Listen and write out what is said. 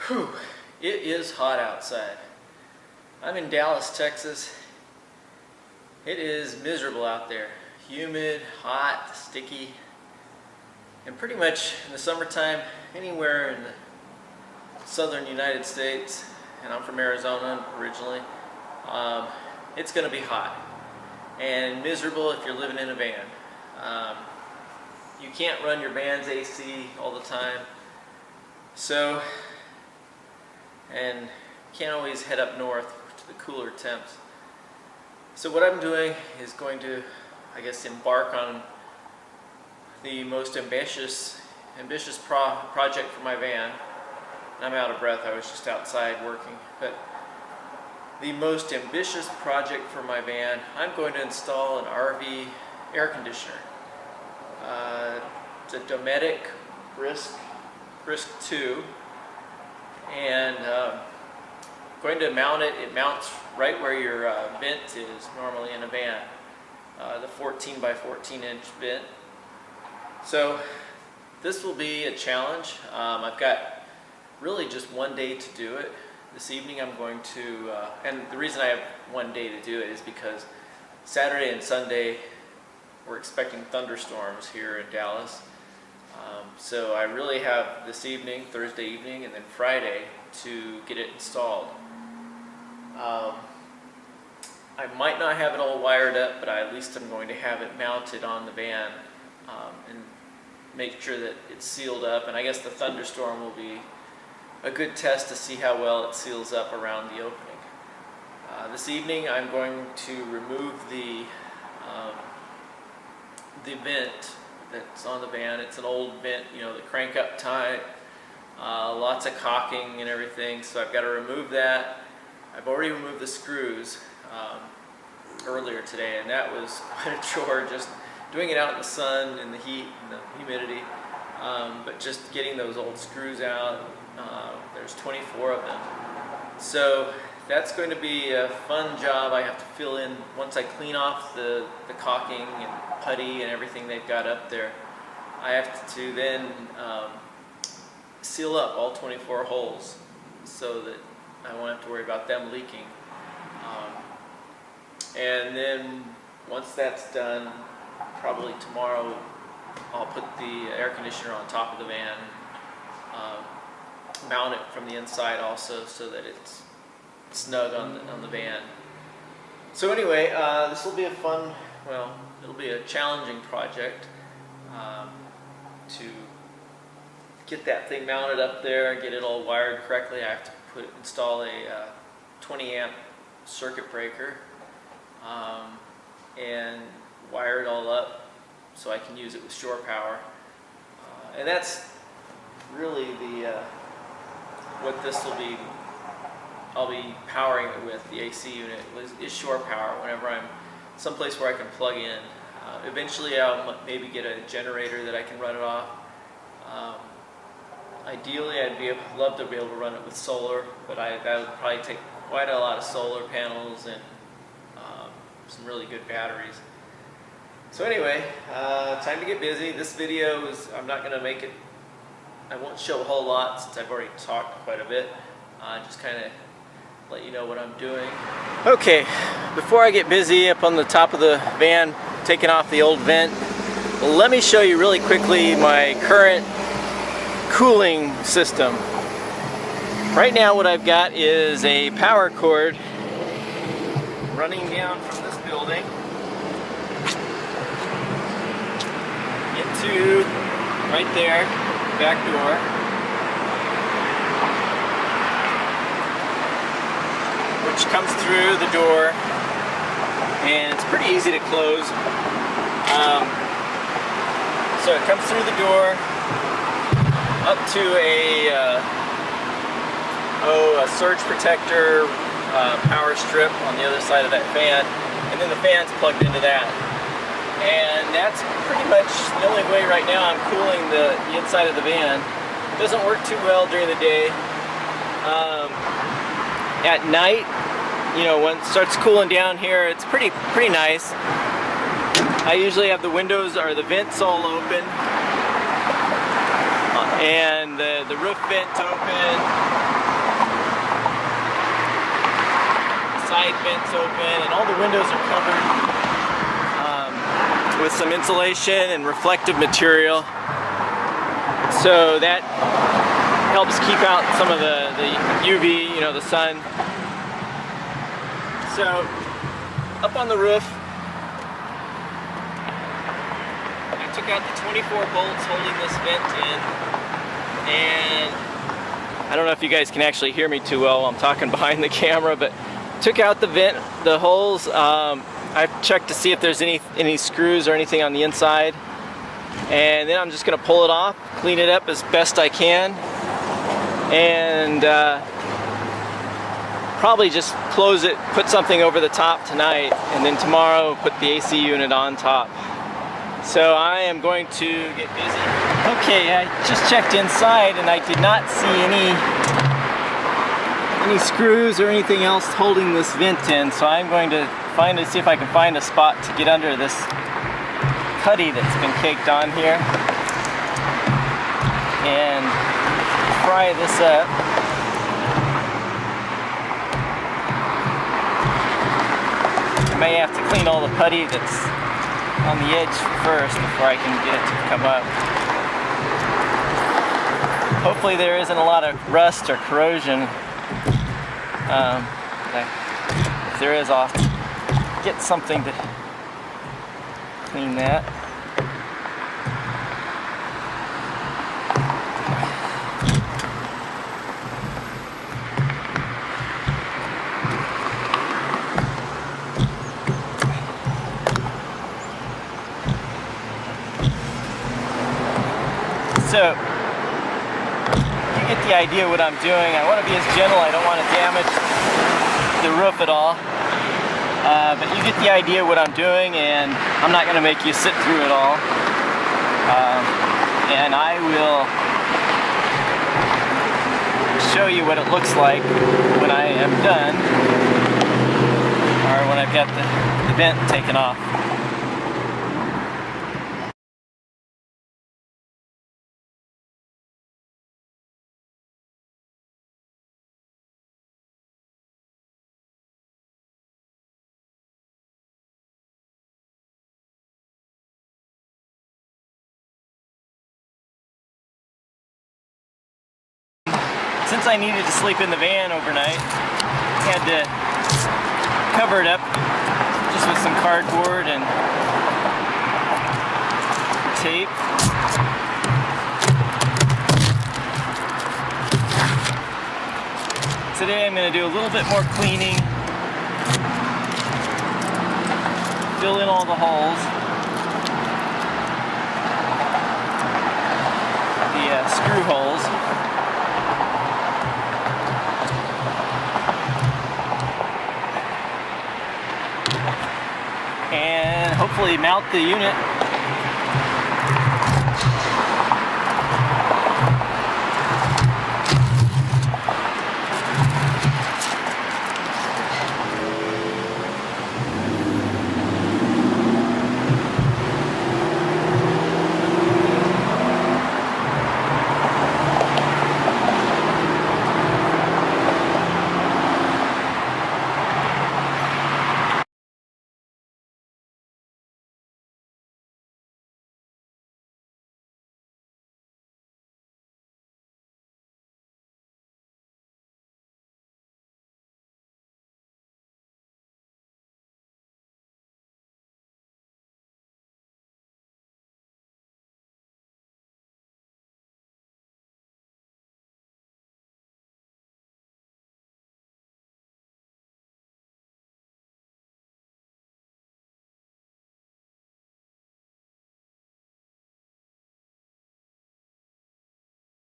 Whew, it is hot outside. I'm in Dallas, Texas. It is miserable out there. Humid, hot, sticky. And pretty much in the summertime, anywhere in the southern United States, and I'm from Arizona originally, it's going to be hot and miserable if you're living in a van. You can't run your van's AC all the time, and can't always head up north to the cooler temps. So what I'm doing is going to, I guess, embark on the most ambitious project for my van. I'm out of breath, I was just outside working. But the most ambitious project for my van, I'm going to install an RV air conditioner. It's a Dometic Brisk II, and going to mount it. It mounts right where your vent is normally in a van, the 14 by 14 inch vent. So this will be a challenge. I've got really just one day to do it. This evening I'm going to, and the reason I have one day to do it is because Saturday and Sunday we're expecting thunderstorms here in Dallas. So I really have this evening, Thursday evening, and then Friday to get it installed. I might not have it all wired up, but at least I'm going to have it mounted on the van and make sure that it's sealed up. And I guess the thunderstorm will be a good test to see how well it seals up around the opening. This evening I'm going to remove the vent that's on the van. It's an old vent, you know, the crank up type, lots of caulking and everything, so I've got to remove that. I've already removed the screws earlier today, and that was quite a chore, just doing it out in the sun and the heat and the humidity, but just getting those old screws out. There's 24 of them, so that's going to be a fun job. I have to fill in, once I clean off the caulking and putty and everything they've got up there, I have to then seal up all 24 holes so that I won't have to worry about them leaking. And then once that's done, probably tomorrow I'll put the air conditioner on top of the van, mount it from the inside also so that it's snug on the van. So anyway, this will be a fun, well, it'll be a challenging project to get that thing mounted up there, get it all wired correctly. I have to install a 20 amp circuit breaker and wire it all up so I can use it with shore power. And that's really what this will be. I'll be powering it with. The AC unit is shore power whenever I'm someplace where I can plug in. Eventually I'll maybe get a generator that I can run it off. Ideally I'd love to be able to run it with solar, but that would probably take quite a lot of solar panels and some really good batteries. So anyway, time to get busy. This video I'm not going to make it, I won't show a whole lot since I've already talked quite a bit. Just kind of let you know what I'm doing. Okay, before I get busy up on the top of the van taking off the old vent, let me show you really quickly my current cooling system. Right now what I've got is a power cord running down from this building into right there, back door. Which comes through the door, and it's pretty easy to close. So it comes through the door up to a surge protector power strip on the other side of that fan, and then the fan's plugged into that. And that's pretty much the only way right now I'm cooling the inside of the van. It doesn't work too well during the day. At night, you know, when it starts cooling down here, it's pretty nice. I usually have the windows or the vents all open, and the roof vent open, side vents open, and all the windows are covered with some insulation and reflective material. So that helps keep out some of the UV, you know, the sun. So up on the roof, I took out the 24 bolts holding this vent in, and I don't know if you guys can actually hear me too well while I'm talking behind the camera, but took out the vent, the holes. I checked to see if there's any screws or anything on the inside, and then I'm just going to pull it off, clean it up as best I can, and probably just close it, put something over the top tonight, and then tomorrow put the AC unit on top. So I am going to get busy. Okay, I just checked inside and I did not see any screws or anything else holding this vent in, so I'm going to see if I can find a spot to get under this putty that's been caked on here and pry this up. I may have to clean all the putty that's on the edge first before I can get it to come up. Hopefully there isn't a lot of rust or corrosion. If there is, I'll have to get something to clean that. So, you get the idea what I'm doing. I want to be as gentle. I don't want to damage the roof at all. But you get the idea what I'm doing, and I'm not going to make you sit through it all. And I will show you what it looks like when I am done, or when I've got the vent taken off. Since I needed to sleep in the van overnight, I had to cover it up just with some cardboard and tape. Today I'm going to do a little bit more cleaning, fill in all the holes, the screw holes. And hopefully mount the unit